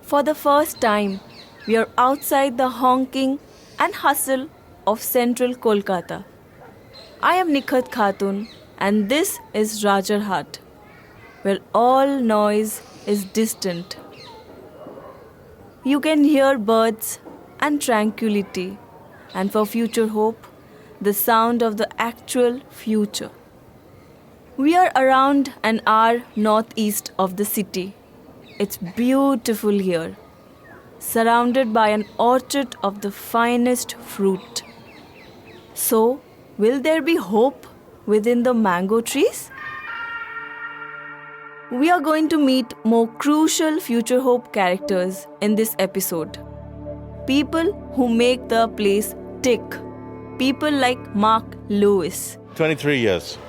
For the first time, we are outside the honking and hustle of central Kolkata. I am Nikhat Khatun and this is Rajarhat, where all noise is distant. You can hear birds and tranquility, and for future hope, the sound of the actual future. We are around an hour northeast of the city. It's beautiful here, surrounded by an orchard of the finest fruit. So, will there be hope within the mango trees? We are going to meet more crucial future hope characters in this episode. People who make the place tick. People like Mark Lewis. 23 years.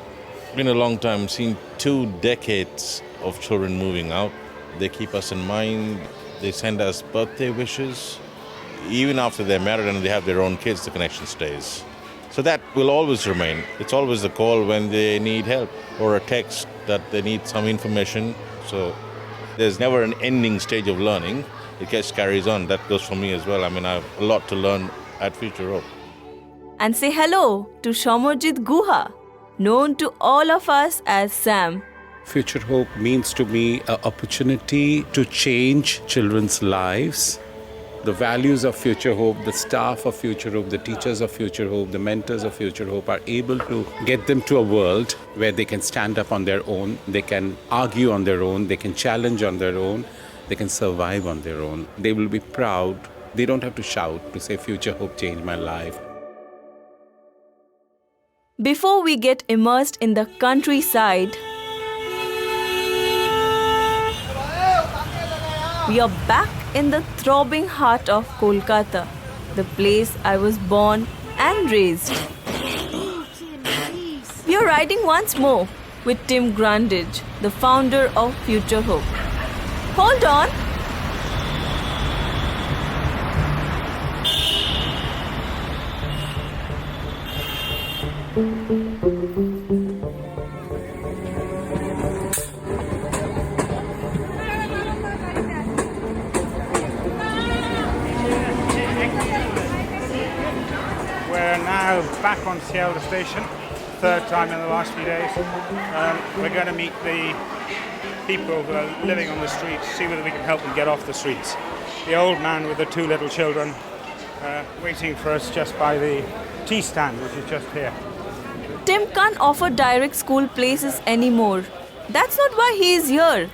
Been a long time. Seen 2 decades of children moving out. They keep us in mind. They send us birthday wishes. Even after they're married and they have their own kids, the connection stays. So that will always remain. It's always a call when they need help or a text that they need some information. So there's never an ending stage of learning. It just carries on. That goes for me as well. I mean, I have a lot to learn at Future Hope. And say hello to Samarjit Guha, known to all of us as Sam. Future Hope means to me an opportunity to change children's lives. The values of Future Hope, the staff of Future Hope, the teachers of Future Hope, the mentors of Future Hope are able to get them to a world where they can stand up on their own, they can argue on their own, they can challenge on their own, they can survive on their own. They will be proud. They don't have to shout to say Future Hope changed my life. Before we get immersed in the countryside, we are back in the throbbing heart of Kolkata, the place I was born and raised. We are riding once more with Tim Grandage, the founder of Future Hope. Hold on! We're now back on Sealdah Station, third time in the last few days. We're going to meet the people who are living on the streets, see whether we can help them get off the streets. The old man with the 2 little children waiting for us just by the tea stand, which is just here. Tim can't offer direct school places anymore. That's not why he is here.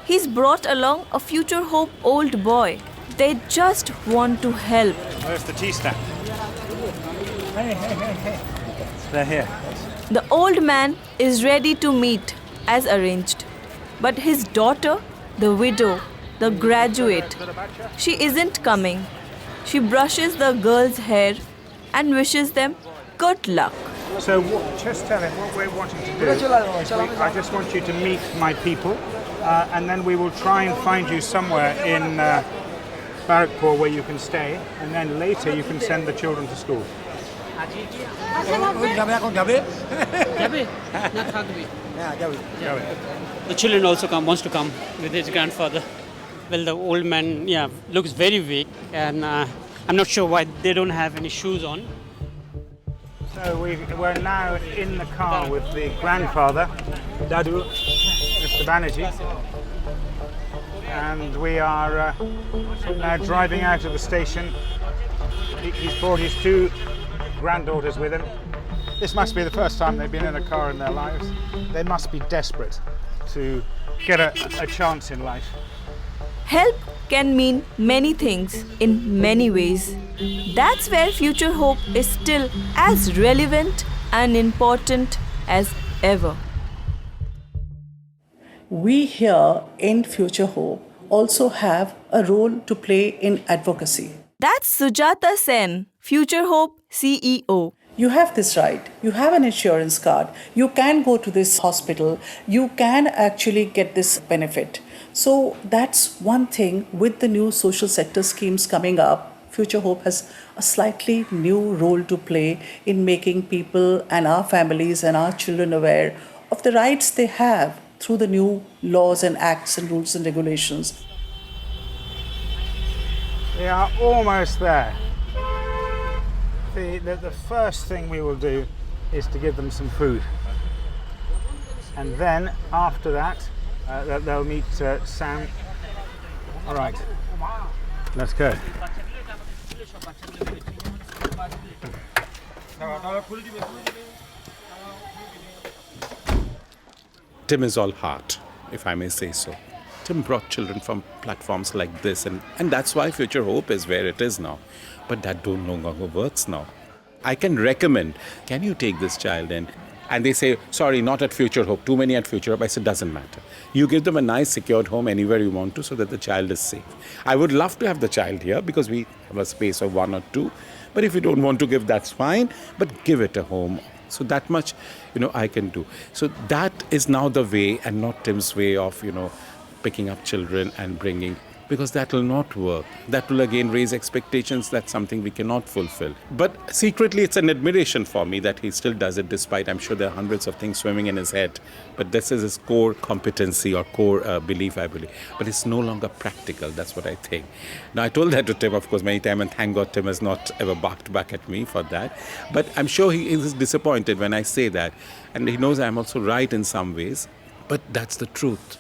He's brought along a Future Hope old boy. They just want to help. Where's the tea stand? Hey. They're here. The old man is ready to meet as arranged. But his daughter, the widow, the graduate, she isn't coming. She brushes the girls' hair and wishes them good luck. So just tell him what we're wanting to do. I just want you to meet my people, and then we will try and find you somewhere in Barrackpur where you can stay, and then later you can send the children to school. The children also wants to come with his grandfather. Well, the old man, looks very weak, and I'm not sure why they don't have any shoes on. So we're now in the car with the grandfather, Dadu, Mr. Banerjee, and we are now driving out of the station. He's brought his 2 granddaughters with him. This must be the first time they've been in a car in their lives. They must be desperate to get a chance in life. Help can mean many things in many ways. That's where Future Hope is still as relevant and important as ever. We here in Future Hope also have a role to play in advocacy. That's Sujata Sen, Future Hope CEO. You have this right. You have an insurance card. You can go to this hospital. You can actually get this benefit. So that's one thing with the new social sector schemes coming up. Future Hope has a slightly new role to play in making people and our families and our children aware of the rights they have through the new laws and acts and rules and regulations. We are almost there. The first thing we will do is to give them some food. And then, after that, they'll meet Sam. All right, let's go. Tim is all heart, if I may say so. Tim brought children from platforms like this, and that's why Future Hope is where it is now. But that no longer works now. I can recommend, can you take this child in? And they say, sorry, not at Future Hope, too many at Future Hope. I said, doesn't matter. You give them a nice secured home anywhere you want to so that the child is safe. I would love to have the child here because we have a space of 1 or 2. But if you don't want to give, that's fine. But give it a home. So that much, I can do. So that is now the way, and not Tim's way of, picking up children and bringing, because that will not work. That will again raise expectations. That's something we cannot fulfill. But secretly, it's an admiration for me that he still does it, despite I'm sure there are hundreds of things swimming in his head. But this is his core competency or core belief, I believe. But it's no longer practical. That's what I think. Now, I told that to Tim, of course, many times, and thank God Tim has not ever barked back at me for that. But I'm sure he is disappointed when I say that. And he knows I'm also right in some ways. But that's the truth.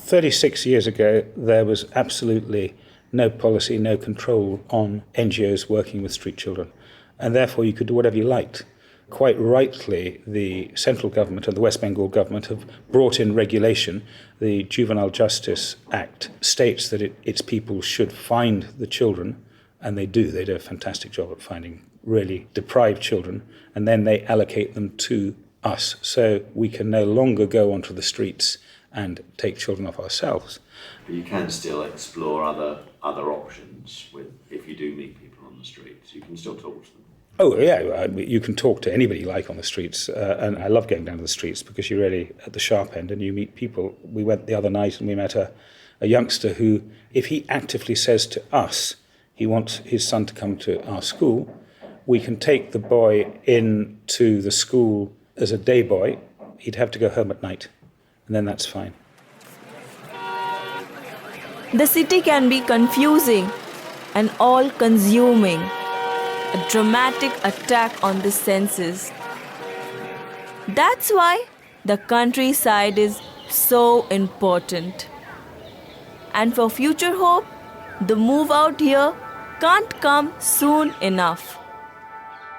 36 years ago, there was absolutely no policy, no control on NGOs working with street children. And therefore, you could do whatever you liked. Quite rightly, the central government and the West Bengal government have brought in regulation. The Juvenile Justice Act states that its people should find the children, and they do. They do a fantastic job at finding really deprived children, and then they allocate them to us. So we can no longer go onto the streets and take children off ourselves. But you can still explore other options if you do meet people on the streets. You can still talk to them. Oh, yeah, you can talk to anybody you like on the streets. And I love going down to the streets because you're really at the sharp end and you meet people. We went the other night and we met a youngster who, if he actively says to us he wants his son to come to our school, we can take the boy into the school as a day boy. He'd have to go home at night. And then that's fine. The city can be confusing and all-consuming, a dramatic attack on the senses. That's why the countryside is so important. And for Future Hope, the move out here can't come soon enough.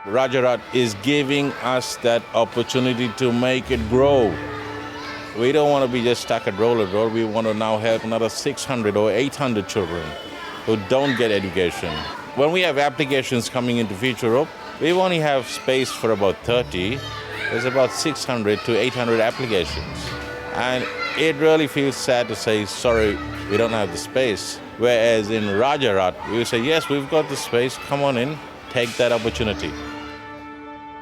Rajarhat is giving us that opportunity to make it grow. We don't want to be just stuck at Rowland Road. We want to now help another 600 or 800 children who don't get education. When we have applications coming into Future Hope, we only have space for about 30. There's about 600 to 800 applications. And it really feels sad to say, sorry, we don't have the space. Whereas in Rajarhat, we say, yes, we've got the space, come on in, take that opportunity.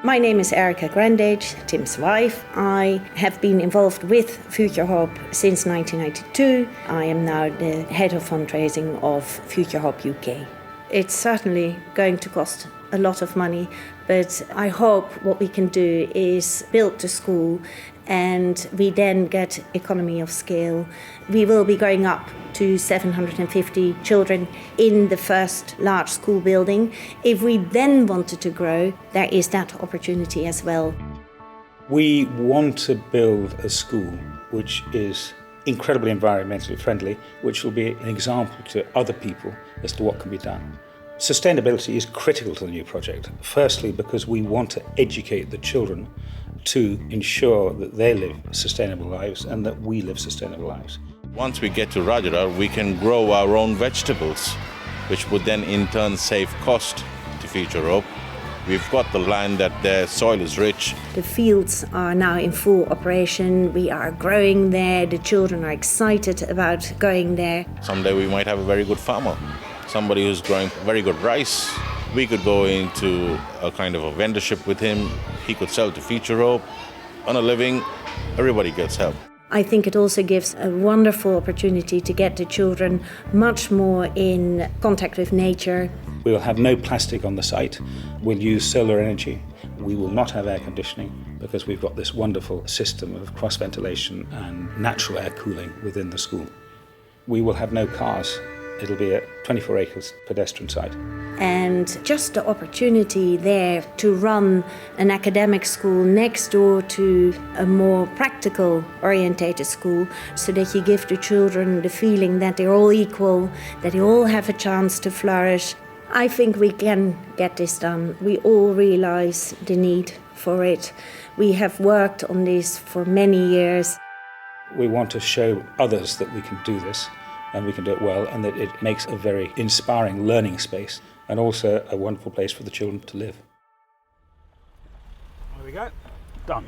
My name is Tim Grandage, Tim's wife. I have been involved with Future Hope since 1992. I am now the head of fundraising of Future Hope UK. It's certainly going to cost a lot of money, but I hope what we can do is build the school and we then get economy of scale. We will be going up to 750 children in the first large school building. If we then wanted to grow, there is that opportunity as well. We want to build a school which is incredibly environmentally friendly, which will be an example to other people as to what can be done. Sustainability is critical to the new project. Firstly, because we want to educate the children to ensure that they live sustainable lives and that we live sustainable lives. Once we get to Rajarhat, we can grow our own vegetables, which would then in turn save cost to Future Hope. We've got the land that the soil is rich. The fields are now in full operation. We are growing there. The children are excited about going there. Someday we might have a very good farmer, somebody who's growing very good rice. We could go into a kind of a vendorship with him. He could sell to Future Hope. On a living, everybody gets help. I think it also gives a wonderful opportunity to get the children much more in contact with nature. We'll have no plastic on the site. We'll use solar energy. We will not have air conditioning because we've got this wonderful system of cross ventilation and natural air cooling within the school. We will have no cars It'll be a 24 acres pedestrian site. And just the opportunity there to run an academic school next door to a more practical orientated school, so that you give the children the feeling that they're all equal, that they all have a chance to flourish. I think we can get this done. We all realise the need for it. We have worked on this for many years. We want to show others that we can do this and we can do it well, and that it makes a very inspiring learning space and also a wonderful place for the children to live. There we go. Done.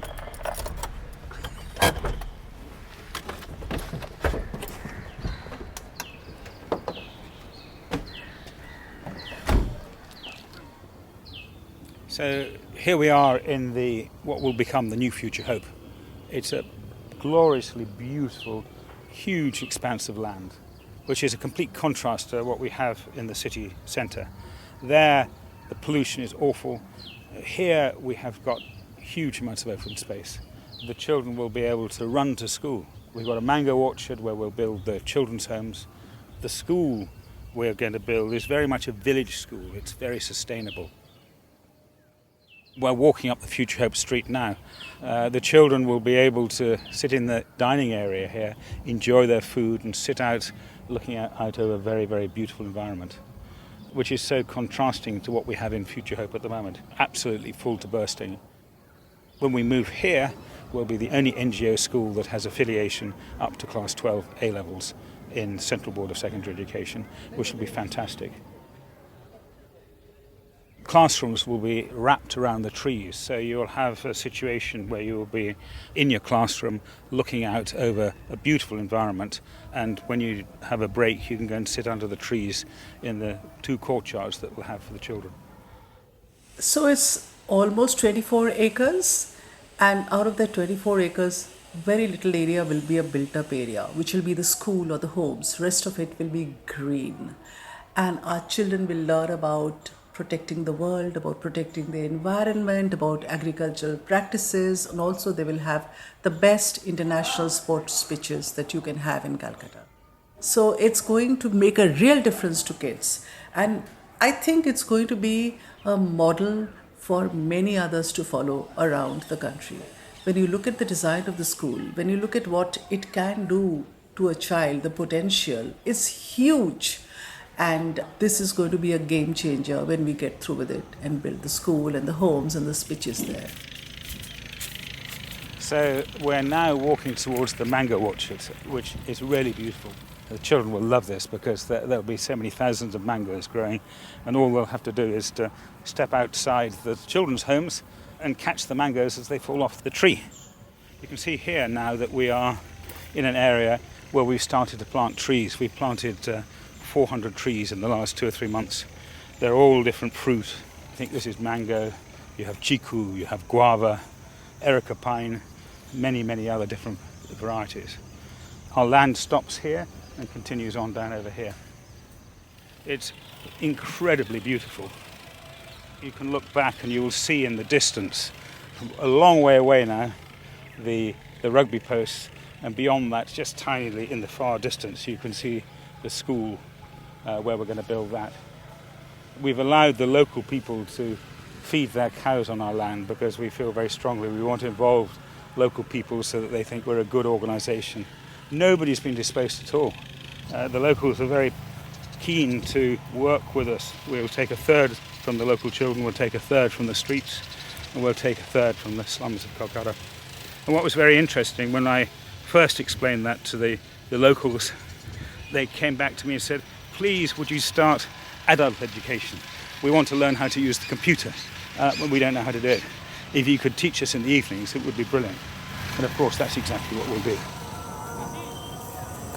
So here we are in what will become the new Future Hope. It's a gloriously beautiful, huge expanse of land, which is a complete contrast to what we have in the city centre. There, the pollution is awful. Here, we have got huge amounts of open space. The children will be able to run to school. We've got a mango orchard where we'll build the children's homes. The school we're going to build is very much a village school. It's very sustainable. We're walking up the Future Hope Street now. The children will be able to sit in the dining area here, enjoy their food and sit out looking out over a very, very beautiful environment, which is so contrasting to what we have in Future Hope at the moment. Absolutely full to bursting. When we move here, we'll be the only NGO school that has affiliation up to Class 12 A-levels in Central Board of Secondary Education, which will be fantastic. Classrooms will be wrapped around the trees, so you'll have a situation where you will be in your classroom looking out over a beautiful environment, and when you have a break you can go and sit under the trees in the 2 courtyards that we'll have for the children. So it's almost 24 acres, and out of that 24 acres, very little area will be a built-up area, which will be the school or the homes. Rest of it will be green, and our children will learn about protecting the world, about protecting the environment, about agricultural practices, and also they will have the best international sports pitches that you can have in Calcutta. So it's going to make a real difference to kids, and I think it's going to be a model for many others to follow around the country. When you look at the design of the school, when you look at what it can do to a child, the potential is huge. And this is going to be a game changer when we get through with it and build the school and the homes and the speeches there. So we're now walking towards the mango orchard, which is really beautiful. The children will love this because there'll be so many thousands of mangoes growing, and all they'll have to do is to step outside the children's homes and catch the mangoes as they fall off the tree. You can see here now that we are in an area where we've started to plant trees. We've planted 400 trees in the last 2 or 3 months. They're all different fruit. I think this is mango, you have chiku, you have guava, erica pine, many other different varieties. Our land stops here and continues on down over here. It's incredibly beautiful. You can look back and you will see in the distance, a long way away now, the rugby posts, and beyond that, just tinily in the far distance, you can see the school where we're going to build that. We've allowed the local people to feed their cows on our land because we feel very strongly we want to involve local people so that they think we're a good organisation. Nobody's been displaced at all. The locals are very keen to work with us. We'll take a third from the local children, we'll take a third from the streets, and we'll take a third from the slums of Kolkata. And what was very interesting, when I first explained that to the locals, they came back to me and said, please, would you start adult education? We want to learn how to use the computer, but we don't know how to do it. If you could teach us in the evenings, it would be brilliant. And of course, that's exactly what we'll do.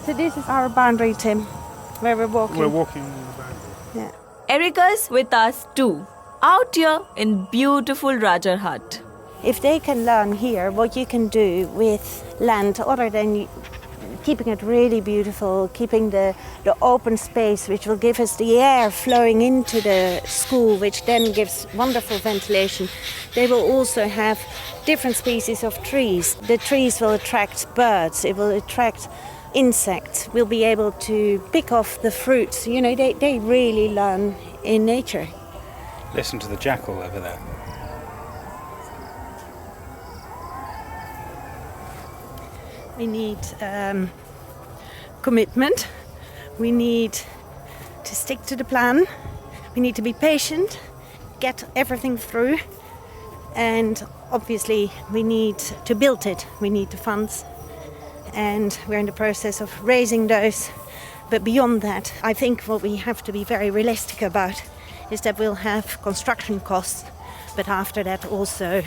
So this is our boundary, Tim, where we're walking. We're walking on the boundary. Yeah. Erica's with us too, out here in beautiful Rajarhat. If they can learn here what you can do with land other than keeping it really beautiful, keeping the open space, which will give us the air flowing into the school, which then gives wonderful ventilation. They will also have different species of trees. The trees will attract birds, it will attract insects will be able to pick off the fruits. You know, they really learn in nature. Listen to the jackal over there. We need commitment. We need to stick to the plan. We need to be patient, get everything through. And obviously we need to build it. We need the funds. And we're in the process of raising those. But beyond that, I think what we have to be very realistic about is that we'll have construction costs, but after that also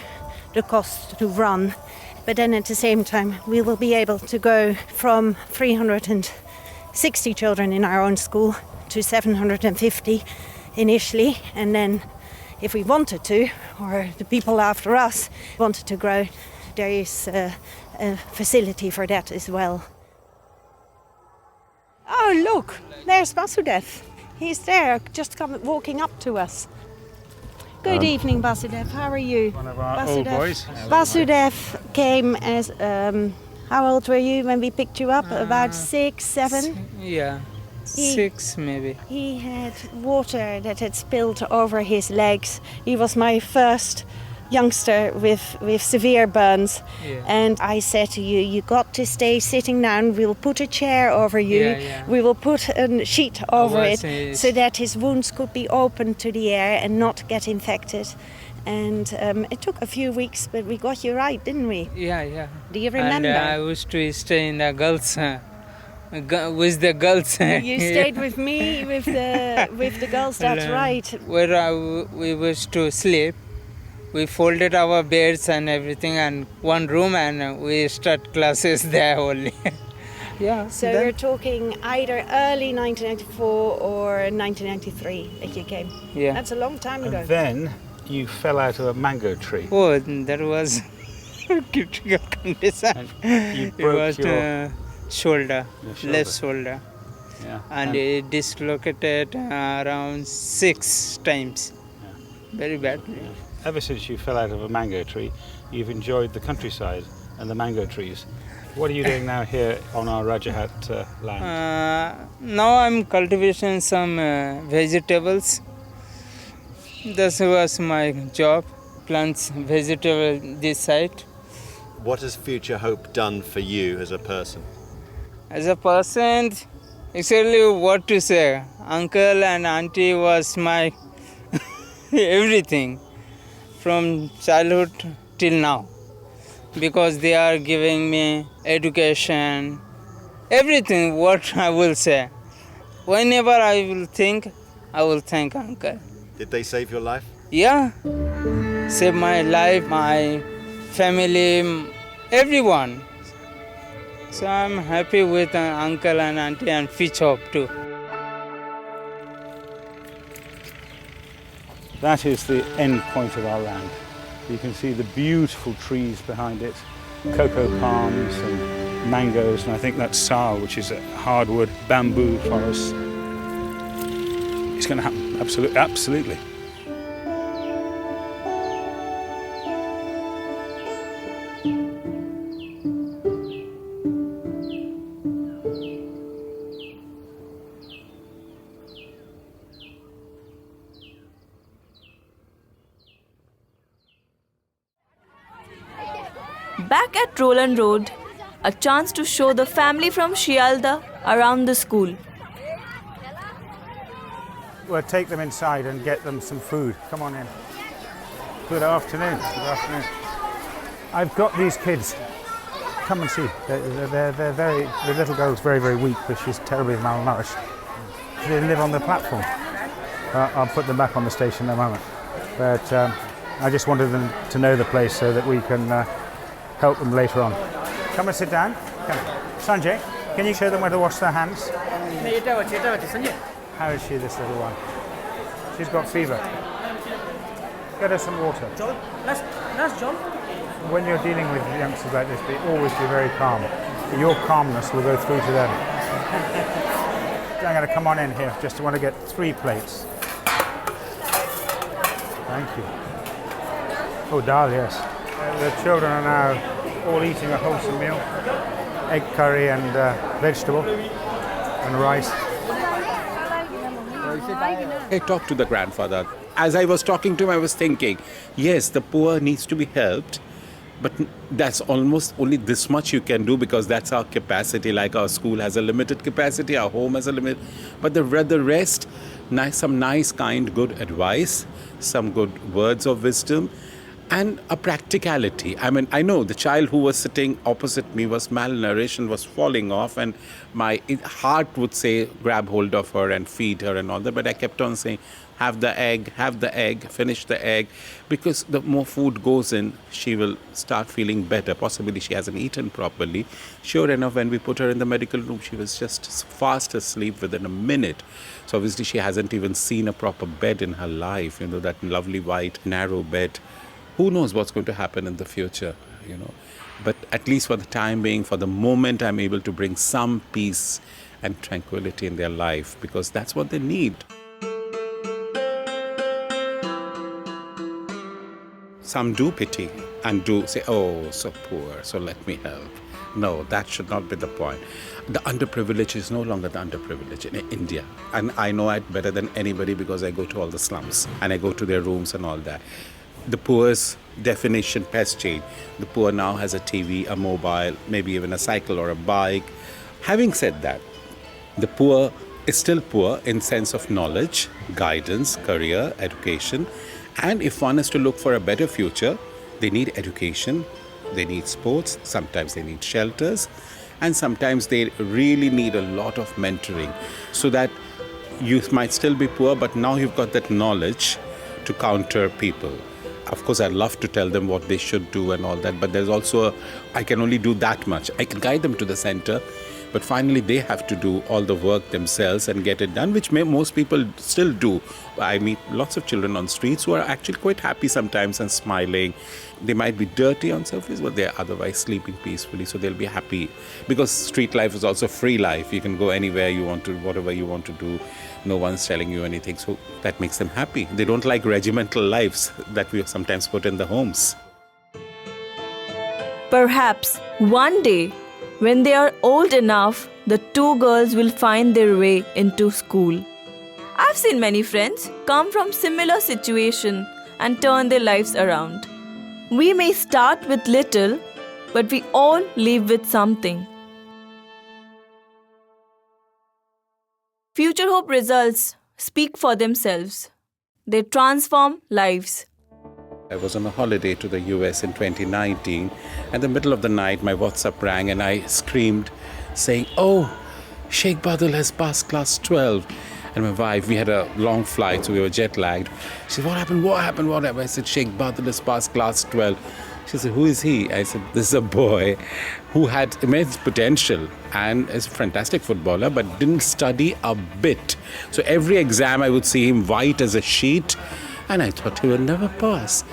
the cost to run. But then at the same time, we will be able to go from 360 children in our own school to 750 initially. And then if we wanted to, or the people after us wanted to grow, there is a facility for that as well. Oh, look, there's Vasudev. He's there, just walking up to us. Good evening, Vasudev. How are you? One of our old boys. Vasudev came as, how old were you when we picked you up? About 6, 7? Yeah, 6 maybe. He had water that had spilled over his legs. He was my first youngster with severe burns. Yeah. And I said to you, you got to stay sitting down. We'll put a chair over you. Yeah. We will put a sheet over it Yes. so that his wounds could be opened to the air and not get infected. And it took a few weeks, but we got you right, didn't we? Yeah. Do you remember? And I used to stay in the girls, with the girls. You stayed with me, with the girls, that's right. Where we used to sleep. We folded our beds and everything and one room, and we start classes there only. Yeah. So we're talking either early 1994 or 1993 that you came. Yeah. That's a long time ago. And then you fell out of a mango tree. Oh, that was critical condition. And you It broke was your shoulder, shoulder. left shoulder. Yeah. And it dislocated around 6 times. Very badly. Ever since you fell out of a mango tree, you've enjoyed the countryside and the mango trees. What are you doing now here on our Rajarhat land? Now I'm cultivating some vegetables. That was my job, plants vegetable this side. What has Future Hope done for you as a person? As a person, actually what to say, uncle and auntie was my everything from childhood till now, because they are giving me education, everything what I will say. Whenever I will think, I will thank uncle. Did they save your life? Yeah, save my life, my family, everyone. So I'm happy with uncle and auntie and Future Hope too. That is the end point of our land. You can see the beautiful trees behind it, cocoa palms and mangoes, and I think that's sal, which is a hardwood bamboo forest. It's going to happen, absolutely. Back at Rowland Road, a chance to show the family from Sealdah around the school. We'll take them inside and get them some food. Come on in. Good afternoon. Good afternoon. I've got these kids. Come and see. The little girl's very, very weak, but she's terribly malnourished. They live on the platform. I'll put them back on the station in a moment. But I just wanted them to know the place so that we can help them later on. Come and sit down. Come. Sanjay, can you show them where to wash their hands? How is she, this little one? She's got fever. Get her some water. When you're dealing with youngsters like this, always be very calm. Your calmness will go through to them. I'm going to come on in here. Just want to get 3 plates. Thank you. Oh, dal, yes. The children are now all eating a wholesome meal. egg curry and vegetable and rice. I talked to the grandfather. As I was talking to him, I was thinking, yes, the poor needs to be helped, but that's almost only this much you can do because that's our capacity. Like our school has a limited capacity, our home has a limit. But the rest, some nice, kind, good advice, some good words of wisdom, and a practicality. I mean, I know the child who was sitting opposite me was malnourished and was falling off, and my heart would say, grab hold of her and feed her and all that. But I kept on saying, have the egg, finish the egg, because the more food goes in, she will start feeling better. Possibly she hasn't eaten properly. Sure enough, when we put her in the medical room, she was just fast asleep within a minute. So obviously she hasn't even seen a proper bed in her life, that lovely white, narrow bed. Who knows what's going to happen in the future, But at least for the time being, for the moment, I'm able to bring some peace and tranquility in their life because that's what they need. Some do pity and do say, oh, so poor, so let me help. No, that should not be the point. The underprivileged is no longer the underprivileged in India. And I know it better than anybody because I go to all the slums and I go to their rooms and all that. The poor's definition has changed. The poor now has a TV, a mobile, maybe even a cycle or a bike. Having said that, the poor is still poor in sense of knowledge, guidance, career, education. And if one is to look for a better future, they need education, they need sports, sometimes they need shelters, and sometimes they really need a lot of mentoring so that you might still be poor, but now you've got that knowledge to counter people. Of course, I'd love to tell them what they should do and all that, but there's also, I can only do that much. I can guide them to the center, but finally they have to do all the work themselves and get it done, which most people still do. I meet lots of children on streets who are actually quite happy sometimes and smiling. They might be dirty on surface, but they're otherwise sleeping peacefully, so they'll be happy. Because street life is also free life. You can go anywhere you want to, whatever you want to do. No one's telling you anything, so that makes them happy. They don't like regimental lives that we sometimes put in the homes. Perhaps one day, when they are old enough, the two girls will find their way into school. I've seen many friends come from similar situation and turn their lives around. We may start with little, but we all leave with something. Future Hope results speak for themselves. They transform lives. I was on a holiday to the US in 2019. In the middle of the night, my WhatsApp rang and I screamed, saying, oh, Sheikh Badal has passed class 12. And my wife, we had a long flight, so we were jet lagged. She said, what happened? I said, Sheikh Badal has passed class 12. She said, who is he? I said, this is a boy who had immense potential and is a fantastic footballer, but didn't study a bit. So every exam I would see him white as a sheet, and I thought he would never pass.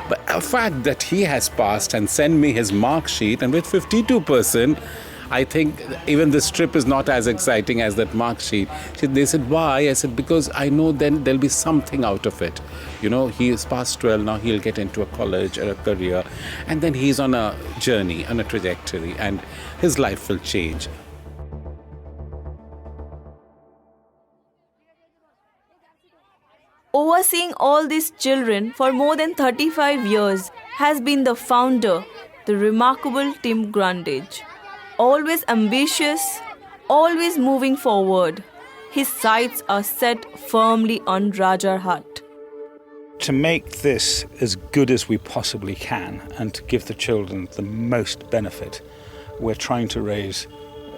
But the fact that he has passed and sent me his mark sheet, and with 52%, I think even this trip is not as exciting as that mark sheet. They said, why? I said, because I know then there'll be something out of it. He is past 12, now he'll get into a college or a career, and then he's on a journey, on a trajectory, and his life will change. Overseeing all these children for more than 35 years has been the founder, the remarkable Tim Grandage. Always ambitious, always moving forward. His sights are set firmly on Rajarhat. To make this as good as we possibly can and to give the children the most benefit, we're trying to raise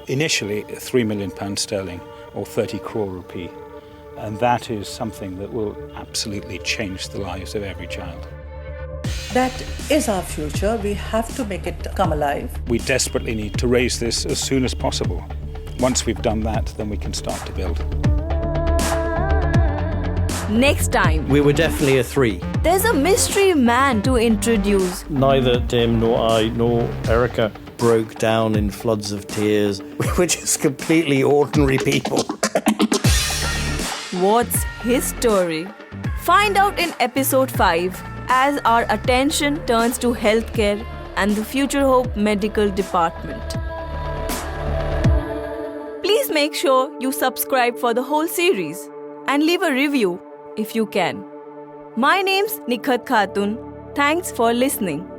initially £3 million sterling or 30 crore rupee. And that is something that will absolutely change the lives of every child. That is our future. We have to make it come alive. We desperately need to raise this as soon as possible. Once we've done that, then we can start to build. Next time, we were definitely a 3. There's a mystery man to introduce. Neither Tim nor I nor Erica broke down in floods of tears. We were just completely ordinary people. What's his story? Find out in episode 5 as our attention turns to healthcare and the Future Hope Medical Department. make sure you subscribe for the whole series and leave a review if you can. My name's Nikhat Khatun. Thanks for listening.